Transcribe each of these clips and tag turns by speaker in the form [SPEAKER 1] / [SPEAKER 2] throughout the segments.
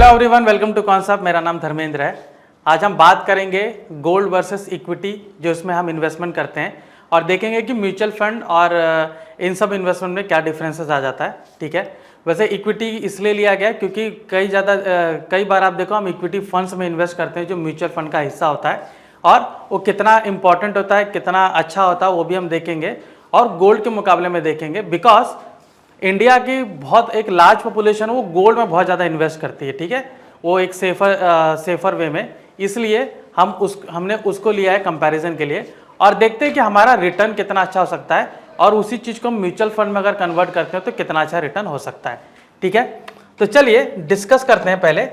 [SPEAKER 1] Hello everyone, welcome to concept. मेरा नाम धर्मेंद्र है। आज हम बात करेंगे गोल्ड वर्सेस इक्विटी, जो इसमें हम इन्वेस्टमेंट करते हैं, और देखेंगे कि म्यूचुअल फंड और इन सब इन्वेस्टमेंट में क्या डिफरेंसेस आ जाता है। ठीक है, वैसे इक्विटी इसलिए लिया गया क्योंकि कई बार आप देखो हम इक्विटी फंड्स में इन्वेस्ट करते हैं जो म्यूचुअल फंड का हिस्सा होता है, और वो कितना इंपॉर्टेंट होता है, कितना अच्छा होता है, वो भी हम देखेंगे और गोल्ड के मुकाबले में देखेंगे। बिकॉज इंडिया की बहुत एक लार्ज पॉपुलेशन वो गोल्ड में बहुत ज़्यादा इन्वेस्ट करती है। ठीक है, वो एक सेफर वे में, इसलिए हमने उसको लिया है कंपैरिजन के लिए, और देखते हैं कि हमारा रिटर्न कितना अच्छा हो सकता है, और उसी चीज़ को म्यूचुअल फंड में अगर कन्वर्ट करते हैं तो कितना अच्छा रिटर्न हो सकता है। ठीक है, तो चलिए डिस्कस करते हैं पहले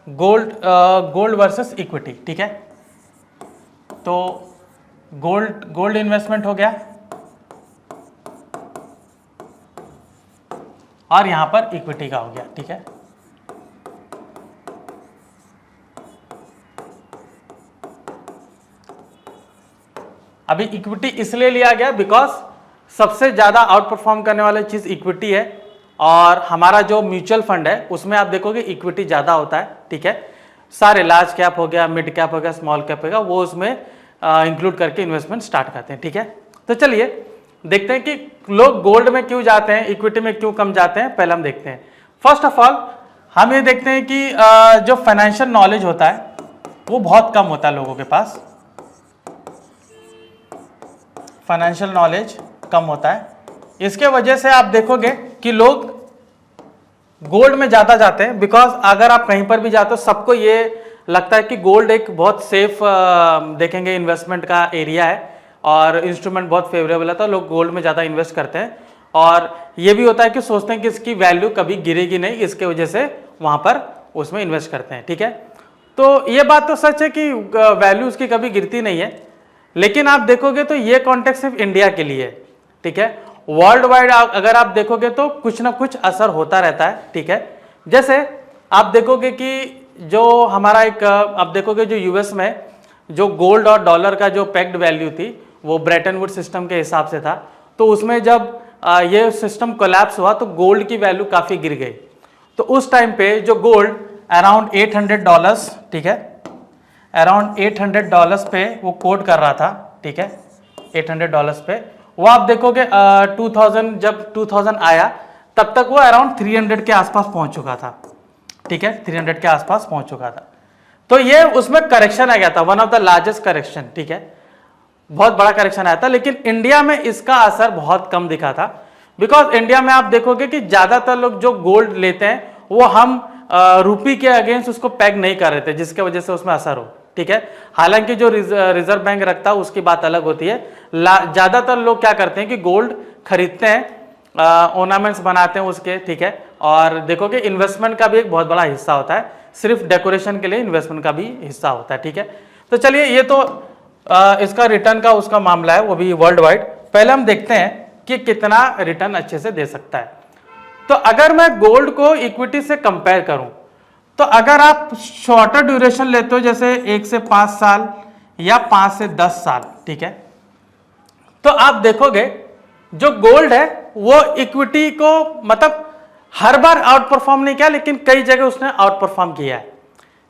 [SPEAKER 1] गोल्ड वर्सेस इक्विटी। ठीक है, तो गोल्ड इन्वेस्टमेंट हो गया, और यहां पर इक्विटी का हो गया। ठीक है, अभी इक्विटी इसलिए लिया गया बिकॉज सबसे ज्यादा आउट परफॉर्म करने वाली चीज इक्विटी है, और हमारा जो म्यूचुअल फंड है उसमें आप देखोगे इक्विटी ज्यादा होता है। ठीक है, सारे लार्ज कैप हो गया, मिड कैप हो गया, स्मॉल कैप हो गया, वो उसमें इंक्लूड करके इन्वेस्टमेंट स्टार्ट करते हैं। ठीक है, तो चलिए देखते हैं कि लोग गोल्ड में क्यों जाते हैं, इक्विटी में क्यों कम जाते हैं। पहले हम देखते हैं, फर्स्ट ऑफ ऑल हम ये देखते हैं कि जो फाइनेंशियल नॉलेज होता है वो बहुत कम होता है लोगों के पास। फाइनेंशियल नॉलेज कम होता है, इसके वजह से आप देखोगे कि लोग गोल्ड में ज्यादा जाते हैं। बिकॉज अगर आप कहीं पर भी जाते हो सबको ये लगता है कि गोल्ड एक बहुत सेफ देखेंगे इन्वेस्टमेंट का एरिया है, और इंस्ट्रूमेंट बहुत फेवरेबल है, तो लोग गोल्ड में ज़्यादा इन्वेस्ट करते हैं। और ये भी होता है कि सोचते हैं कि इसकी वैल्यू कभी गिरेगी नहीं, इसके वजह से वहाँ पर उसमें इन्वेस्ट करते हैं। ठीक है, तो ये बात तो सच है कि वैल्यू उसकी कभी गिरती नहीं है, लेकिन आप देखोगे तो ये कॉन्टेक्स्ट सिर्फ इंडिया के लिए है। ठीक है, वर्ल्ड वाइड अगर आप देखोगे तो कुछ ना कुछ असर होता रहता है। ठीक है, जैसे आप देखोगे कि जो हमारा एक आप देखोगे जो यूएस में जो गोल्ड और डॉलर का जो पेग्ड वैल्यू थी वो ब्रेटन वुड सिस्टम के हिसाब से था, तो उसमें जब ये सिस्टम कोलैप्स हुआ तो गोल्ड की वैल्यू काफ़ी गिर गई। तो उस टाइम पे जो गोल्ड अराउंड $800, ठीक है, अराउंड $800 पे वो कोट कर रहा था। ठीक है, $800 पे वो आप देखोगे 2000 जब 2000 आया तब तक वो अराउंड 300 के आसपास पहुंच चुका था। ठीक है, 300 के आसपास पहुंच चुका था, तो ये उसमें करेक्शन आ गया था, one of the largest correction. ठीक है, बहुत बड़ा करेक्शन आया था, लेकिन इंडिया में इसका असर बहुत कम दिखा था। बिकॉज इंडिया में आप देखोगे कि ज्यादातर लोग जो गोल्ड लेते हैं वो हम रुपी के अगेंस्ट उसको पैग नहीं कर रहे थे, जिसके वजह से उसमें असर हो। ठीक है, हालांकि जो रिजर्व बैंक रखता है उसकी बात अलग होती है। ज्यादातर लोग क्या करते हैं कि गोल्ड खरीदते हैं, ऑर्नामेंट्स बनाते हैं उसके। ठीक है, और देखोगे इन्वेस्टमेंट का भी एक बहुत बड़ा हिस्सा होता है, सिर्फ डेकोरेशन के लिए इन्वेस्टमेंट का भी हिस्सा होता है। ठीक है, तो चलिए ये तो इसका रिटर्न का उसका मामला है, वो भी वर्ल्ड वाइड। पहले हम देखते हैं कि कितना रिटर्न अच्छे से दे सकता है। तो अगर मैं गोल्ड को इक्विटी से कंपेयर करूं, तो अगर आप शॉर्टर ड्यूरेशन लेते हो जैसे 1 से 5 साल या 5 से 10 साल, ठीक है, तो आप देखोगे जो गोल्ड है वो इक्विटी को मतलब हर बार आउट परफॉर्म नहीं किया, लेकिन कई जगह उसने आउट परफॉर्म किया है।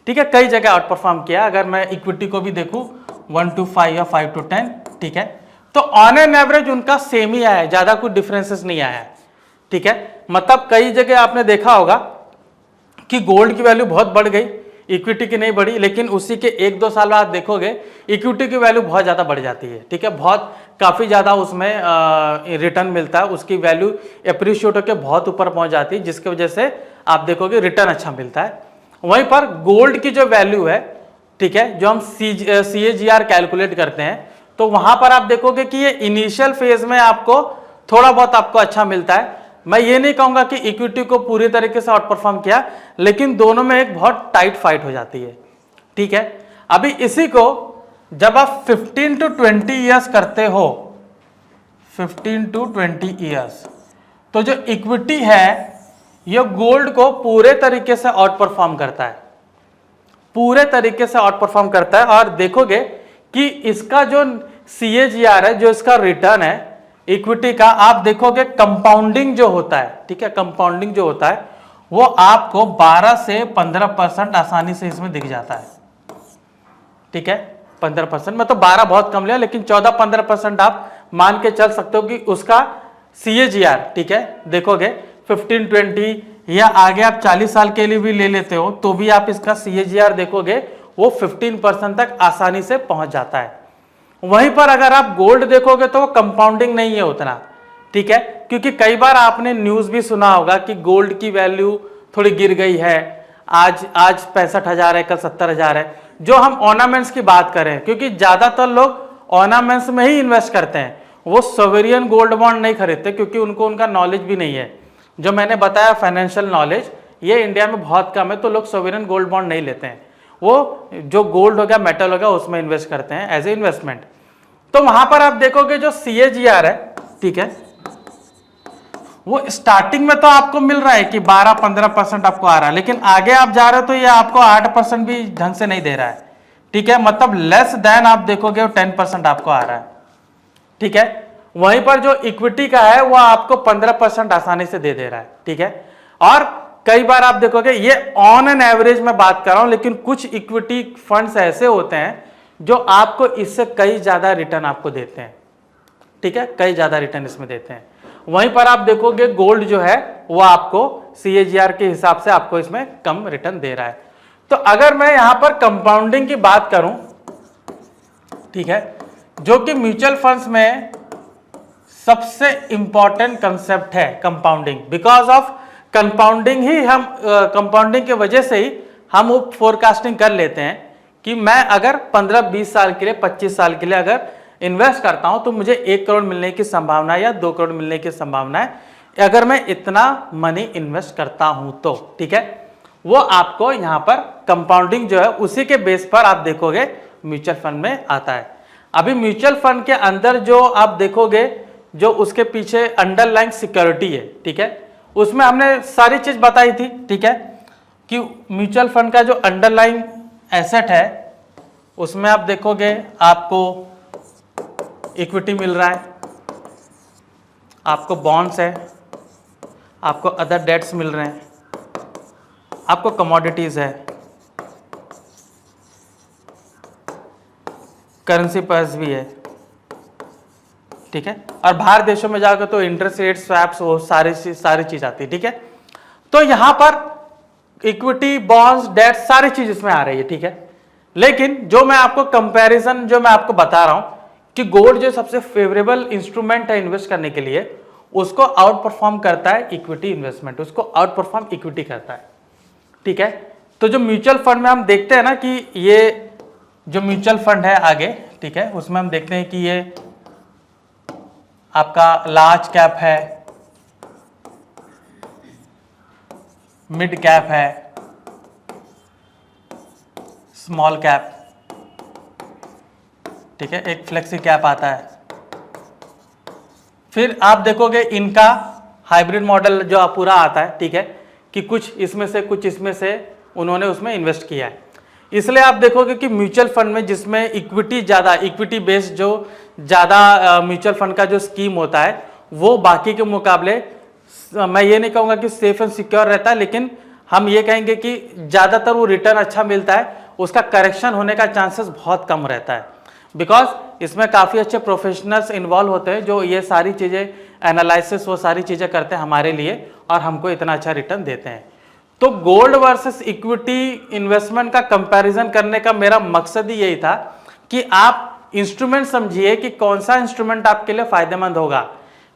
[SPEAKER 1] ठीक है, कई जगह आउट परफॉर्म किया। अगर मैं इक्विटी को भी देखूं 1 to 5 या 5 to 10, ठीक है, तो ऑन एन एवरेज उनका सेम ही आया है, ज्यादा कुछ डिफरेंसेस नहीं आया है। ठीक है, मतलब कई जगह आपने देखा होगा कि गोल्ड की वैल्यू बहुत बढ़ गई, इक्विटी की नहीं बढ़ी, लेकिन उसी के 1-2 साल बाद देखोगे इक्विटी की वैल्यू बहुत ज़्यादा बढ़ जाती है। ठीक है, बहुत काफ़ी ज़्यादा उसमें रिटर्न मिलता है, उसकी वैल्यू एप्रिशिएट होकर बहुत ऊपर पहुंच जाती है, जिसकी वजह से आप देखोगे रिटर्न अच्छा मिलता है। वहीं पर गोल्ड की जो वैल्यू है, ठीक है, जो हम CAGR कैलकुलेट करते हैं, तो वहां पर आप देखोगे कि ये इनिशियल फेज में आपको थोड़ा बहुत आपको अच्छा मिलता है। मैं ये नहीं कहूंगा कि इक्विटी को पूरी तरीके से आउट परफॉर्म किया, लेकिन दोनों में एक बहुत टाइट फाइट हो जाती है। ठीक है, अभी इसी को जब आप 15 to 20 ईयर्स करते हो, 15 to 20 ईयर्स, तो जो इक्विटी है ये गोल्ड को पूरे तरीके से आउट परफॉर्म करता है, पूरे तरीके से आउट परफॉर्म करता है। और देखोगे कि इसका जो CAGR है, जो इसका रिटर्न है इक्विटी का, आप देखोगे कंपाउंडिंग जो होता है, ठीक है, कंपाउंडिंग जो होता है वो आपको 12 से 15% आसानी से इसमें दिख जाता है, ठीक है। 15% में तो 12 बहुत कम लिया, लेकिन 14-15% आप मान के चल सकते हो कि उसका CAGR, ठीक है, देखोगे 15-20 या आगे आप 40 साल के लिए भी ले लेते हो तो भी आप इसका CAGR देखोगे वो 15% तक आसानी से पहुंच जाता है। वहीं पर अगर आप गोल्ड देखोगे तो वो कंपाउंडिंग नहीं है उतना, ठीक है, क्योंकि कई बार आपने न्यूज भी सुना होगा कि गोल्ड की वैल्यू थोड़ी गिर गई है, आज 65,000 है, कल 70,000 है। जो हम ऑर्नामेंट्स की बात करें, क्योंकि ज्यादातर लोग ऑर्नामेंट्स में ही इन्वेस्ट करते हैं, वो सोवेरियन गोल्ड बॉन्ड नहीं खरीदते क्योंकि उनको उनका नॉलेज भी नहीं है। जो मैंने बताया फाइनेंशियल नॉलेज, ये इंडिया में बहुत कम है, तो लोग सोवेरियन गोल्ड बॉन्ड नहीं लेते हैं, वो जो गोल्ड हो गया, मेटल हो गया, उसमें इन्वेस्ट करते हैं एज ए इन्वेस्टमेंट। तो वहां पर आप देखोगे जो CAGR है, ठीक है, वो स्टार्टिंग में तो आपको मिल रहा है कि 12-15% आपको आ रहा है, लेकिन आगे आप जा रहे हो तो ये आपको 8% भी ढंग से नहीं दे रहा है, ठीक है, मतलब लेस देन आप देखोगे 10% आपको आ रहा है, ठीक है। वहीं पर जो इक्विटी का है वो आपको 15% आसानी से दे रहा है, ठीक है। और कई बार आप देखोगे, ये ऑन एन एवरेज में बात कर रहा हूं, लेकिन कुछ इक्विटी फंड्स ऐसे होते हैं जो आपको इससे कई ज्यादा रिटर्न आपको देते हैं, ठीक है, कई ज्यादा रिटर्न इसमें देते हैं। वहीं पर आप देखोगे गोल्ड जो है वो आपको CAGR के हिसाब से आपको इसमें कम रिटर्न दे रहा है। तो अगर मैं यहां पर कंपाउंडिंग की बात करूं, ठीक है, जो कि म्यूचुअल फंड्स में सबसे इंपॉर्टेंट कंसेप्ट है कंपाउंडिंग, बिकॉज ऑफ कंपाउंडिंग ही हम कंपाउंडिंग के वजह से ही हम वो फोरकास्टिंग कर लेते हैं कि मैं अगर 15-20 साल के लिए, 25 साल के लिए अगर इन्वेस्ट करता हूं तो मुझे 1 करोड़ मिलने की संभावना है या 2 करोड़ मिलने की संभावना है, अगर मैं इतना मनी इन्वेस्ट करता हूं तो, ठीक है। वो आपको यहां पर कंपाउंडिंग जो है उसी के बेस पर आप देखोगे म्यूचुअल फंड में आता है। अभी म्यूचुअल फंड के अंदर जो आप देखोगे, जो उसके पीछे अंडरलाइंग सिक्योरिटी है, ठीक है, उसमें हमने सारी चीज बताई थी, ठीक है, कि म्यूचुअल फंड का जो अंडरलाइंग एसेट है उसमें आप देखोगे आपको इक्विटी मिल रहा है, आपको बॉन्ड्स है, आपको अदर डेट्स मिल रहे हैं, आपको कमोडिटीज है, करेंसी पर्स भी है, ठीक है, और बाहर देशों में जाकर तो इंटरेस्ट रेट स्वैप्स, वो सारी चीज आती है, ठीक है। तो यहां पर इक्विटी, बॉन्ड्स, डेट सारी चीज इसमें आ रही है, ठीक है। लेकिन जो मैं आपको कंपैरिजन जो मैं आपको बता रहा हूं कि गोल्ड जो सबसे फेवरेबल इंस्ट्रूमेंट है इन्वेस्ट करने के लिए, उसको आउट परफॉर्म करता है इक्विटी इन्वेस्टमेंट, उसको आउट परफॉर्म इक्विटी करता है, ठीक है। तो जो म्यूचुअल फंड में हम देखते हैं ना कि ये जो म्यूचुअल फंड है आगे, ठीक है, उसमें हम देखते हैं कि ये आपका लार्ज कैप है, मिड कैप है, स्मॉल कैप, ठीक है, एक फ्लेक्सी कैप आता है। फिर आप देखोगे इनका हाइब्रिड मॉडल जो पूरा आता है, ठीक है, कि कुछ इसमें से कुछ इसमें से उन्होंने उसमें इन्वेस्ट किया है। इसलिए आप देखोगे कि म्यूचुअल फंड में जिसमें इक्विटी ज़्यादा, इक्विटी बेस्ड जो ज़्यादा म्यूचुअल फंड का जो स्कीम होता है वो बाकी के मुकाबले, मैं ये नहीं कहूँगा कि सेफ एंड सिक्योर रहता है, लेकिन हम ये कहेंगे कि ज़्यादातर वो रिटर्न अच्छा मिलता है, उसका करेक्शन होने का चांसेस बहुत कम रहता है, बिकॉज इसमें काफ़ी अच्छे प्रोफेशनल्स इन्वॉल्व होते हैं जो ये सारी चीज़ें एनालिसिस, वो सारी चीज़ें करते हैं हमारे लिए और हमको इतना अच्छा रिटर्न देते हैं। तो गोल्ड वर्सेस इक्विटी इन्वेस्टमेंट का कंपैरिजन करने का मेरा मकसद ही यही था कि आप इंस्ट्रूमेंट समझिए कि कौन सा इंस्ट्रूमेंट आपके लिए फायदेमंद होगा।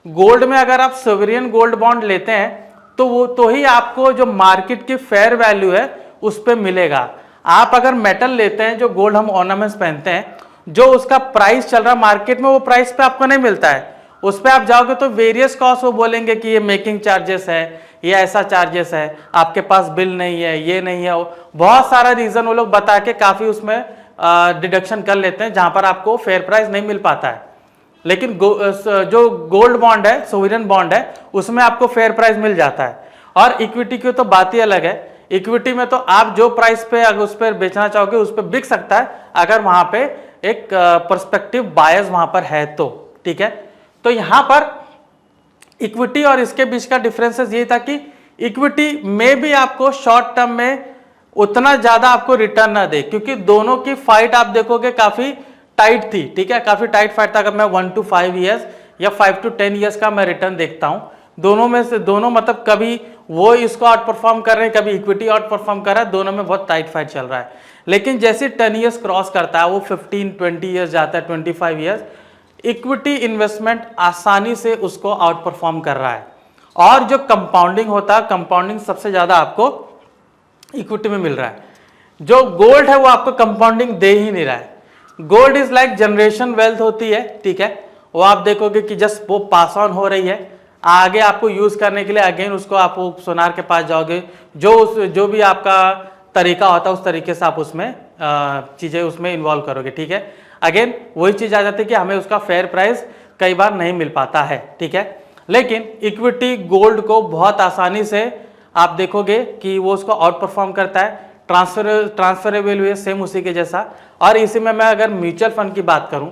[SPEAKER 1] गोल्ड में अगर आप सोवरियन गोल्ड बॉन्ड लेते हैं तो वो तो ही आपको जो मार्केट की फेयर वैल्यू है उस पर मिलेगा। आप अगर मेटल लेते हैं, जो गोल्ड हम ऑर्नामेंट्स पहनते हैं, जो उसका प्राइस चल रहा है मार्केट में वो प्राइस पे आपको नहीं मिलता है, उस पर आप जाओगे तो वेरियस कॉस्ट वो बोलेंगे कि ये मेकिंग चार्जेस है, ये ऐसा चार्जेस है, आपके पास बिल नहीं है, ये नहीं है, बहुत सारा रीजन वो लोग बता के काफी उसमें डिडक्शन कर लेते हैं जहां पर आपको फेयर प्राइस नहीं मिल पाता है। लेकिन जो गोल्ड बॉन्ड है, सोवरियन बॉन्ड है, उसमें आपको फेयर प्राइस मिल जाता है। और इक्विटी की तो बात ही अलग है। इक्विटी में तो आप जो प्राइस पे अगर उस पर बेचना चाहोगे उस पर बिक सकता है, अगर वहां पे एक पर्सपेक्टिव बायस वहां पर है तो, ठीक है। तो यहां पर इक्विटी और इसके बीच का डिफरेंसेस ये था कि इक्विटी में भी आपको शॉर्ट टर्म में उतना ज्यादा आपको रिटर्न ना दे, क्योंकि दोनों की फाइट आप देखोगे काफी टाइट थी, ठीक है, काफी टाइट फाइट था। अगर मैं 1 to 5 ईयर्स या 5 to 10 ईयर्स का मैं रिटर्न देखता हूं, दोनों में से दोनों मतलब कभी वो इसको आउट परफॉर्म कर रहे हैं, कभी इक्विटी आउट परफॉर्म कर रहा है, दोनों में बहुत टाइट फाइट चल रहा है। लेकिन जैसे 10 ईयर्स क्रॉस करता है, वो 15-20 ईयर्स जाता है, 25 ईयर्स, इक्विटी इन्वेस्टमेंट आसानी से उसको आउट परफॉर्म कर रहा है। और जो कंपाउंडिंग होता है, कंपाउंडिंग सबसे ज्यादा आपको इक्विटी में मिल रहा है। जो गोल्ड है वो आपको कंपाउंडिंग दे ही नहीं रहा है। Gold is like generation wealth होती है, ठीक है, वो आप देखोगे कि जस्ट वो पास ऑन हो रही है, आगे आपको यूज करने के लिए अगेन उसको आप सोनार के पास जाओगे, जो भी आपका तरीका होता है उस तरीके से आप उसमें चीजें उसमें इन्वॉल्व करोगे, ठीक है। अगेन वही चीज आ जाती है कि हमें उसका फेयर प्राइस कई बार नहीं मिल पाता है, ठीक है। लेकिन इक्विटी गोल्ड को बहुत आसानी से आप देखोगे कि वो उसको आउट परफॉर्म करता है। ट्रांसफरेबल हुए सेम उसी के जैसा। और इसी में मैं अगर म्यूचुअल फंड की बात करूं,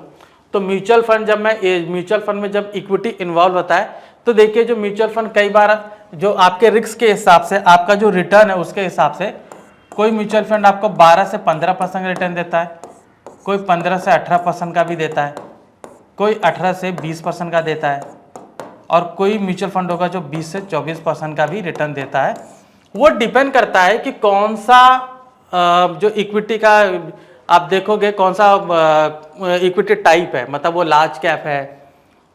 [SPEAKER 1] तो म्यूचुअल फंड में जब इक्विटी इन्वॉल्व होता है, तो देखिए जो म्यूचुअल फंड कई बार जो आपके रिस्क के हिसाब से, आपका जो रिटर्न है उसके हिसाब से, कोई म्यूचुअल फंड आपको 12 से 15% रिटर्न देता है, कोई 15 से 18% का भी देता है, कोई 18 से 20% का देता है, और कोई म्यूचुअल फंड होगा जो 20 से 24% का भी रिटर्न देता है। वो डिपेंड करता है कि कौन सा जो इक्विटी का आप देखोगे कौन सा इक्विटी टाइप है, मतलब वो लार्ज कैप है,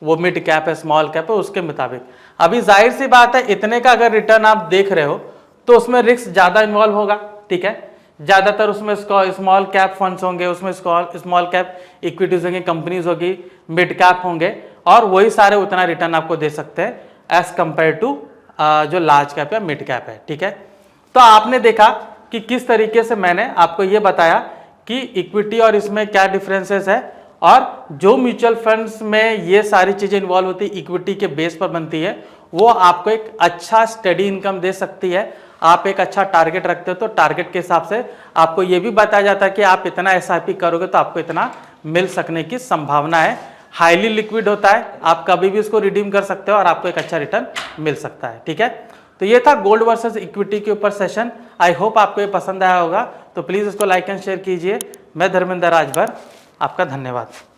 [SPEAKER 1] वो मिड कैप है, स्मॉल कैप है, उसके मुताबिक। अभी जाहिर सी बात है इतने का अगर रिटर्न आप देख रहे हो तो उसमें रिस्क ज्यादा इन्वॉल्व होगा, ठीक है। ज्यादातर उसमें स्मॉल कैप फंड्स होंगे, उसमें स्मॉल कैप इक्विटीज होंगी, कंपनीज होगी, मिड कैप होंगे, और वही सारे उतना रिटर्न आपको दे सकते हैं एज कंपेयर टू जो लार्ज कैप या मिड कैप है, ठीक है। तो आपने देखा कि किस तरीके से मैंने आपको ये बताया कि इक्विटी और इसमें क्या डिफरेंसेस है, और जो म्यूचुअल फंड्स में ये सारी चीजें इन्वॉल्व होती है, इक्विटी के बेस पर बनती है, वो आपको एक अच्छा स्टडी इनकम दे सकती है। आप एक अच्छा टारगेट रखते हो तो टारगेट के हिसाब से आपको ये भी बताया जाता है कि आप इतना एसआईपी करोगे तो आपको इतना मिल सकने की संभावना है। हाईली लिक्विड होता है, आप कभी भी इसको रिडीम कर सकते हो और आपको एक अच्छा रिटर्न मिल सकता है, ठीक है। तो ये था गोल्ड वर्सेस इक्विटी के ऊपर सेशन। आई होप आपको ये पसंद आया होगा, तो प्लीज इसको लाइक एंड शेयर कीजिए। मैं धर्मेंद्र राजभर, आपका धन्यवाद।